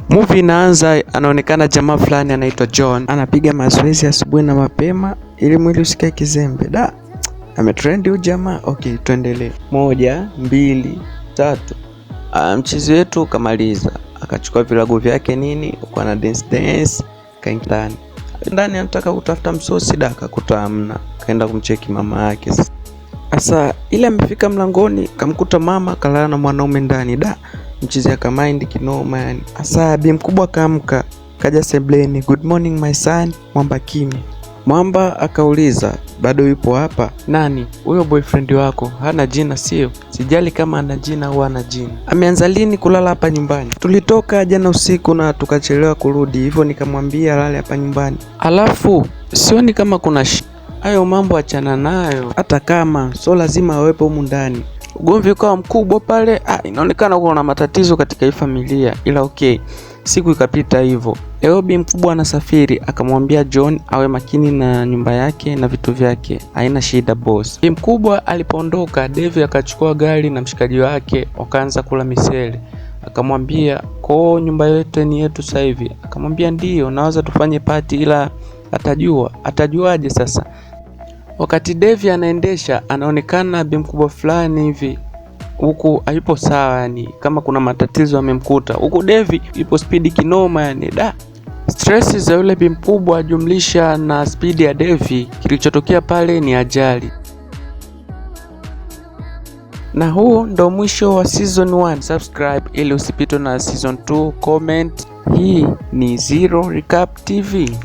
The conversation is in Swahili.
Movie inaanza, anaonekana jamaa fulani anaitwa John anapiga mazoezi asubuhi na mapema ili mwili usikae kizembe. Da, ametrend huyu jamaa. Okay, tuendelee. 1, 2, 3. Mchezo wetu kamaliza, akachukua vilago vyake nini, uko na dance kaingia ndani anataka kutafuta msosi, da akakuta hamna, kaenda kumcheki mama yake. Sasa ile amefika mlangoni kamkuta mama kalala na mwanaume ndani. Da, mchizi akamind kinoma yani. Sasa bi mkubwa kaamka, kaja sebleni, good morning my son. Mwamba kimya. Mwamba akauliza, bado yupo hapa? Nani? Huyo boyfriend wako hana jina sio? Sijali kama ana jina au hana jina. Ameanza lini kulala hapa nyumbani? Tulitoka jana usiku na tukachelewa kurudi, hivyo nikamwambia lale hapa nyumbani. Alafu sioni kama kuna hayo mambo, achana nayo. Hata kama so lazima awepo humu ndani. Ugomvi ukawa mkubwa pale. Inaonekana kuna matatizo katika hii familia, ila okay, siku ikapita hivyo. Leo bi mkubwa anasafiri, akamwambia John awe makini na nyumba yake na vitu vyake. Haina shida boss. Bi mkubwa alipoondoka, Devi akachukua gari na mshikaji wake wakaanza kula misele. Akamwambia, "Kwa nyumba yetu ni yetu sasa hivi?" Akamwambia, "Ndio, naweza tufanye party, ila atajuaje sasa?" Wakati Devi anaendesha, anaonekana bi mkubwa fulani hivi huku hayupo sawa yani, kama kuna matatizo yamemkuta. Huku Devi yupo speed kinoma yani. Da, stress za yule bi mkubwa jumlisha na speed ya Devi, kilichotokea pale ni ajali. Na huu ndo mwisho wa season 1. Subscribe ili usipitwe na season 2. Comment. Hii ni Zero Recap TV.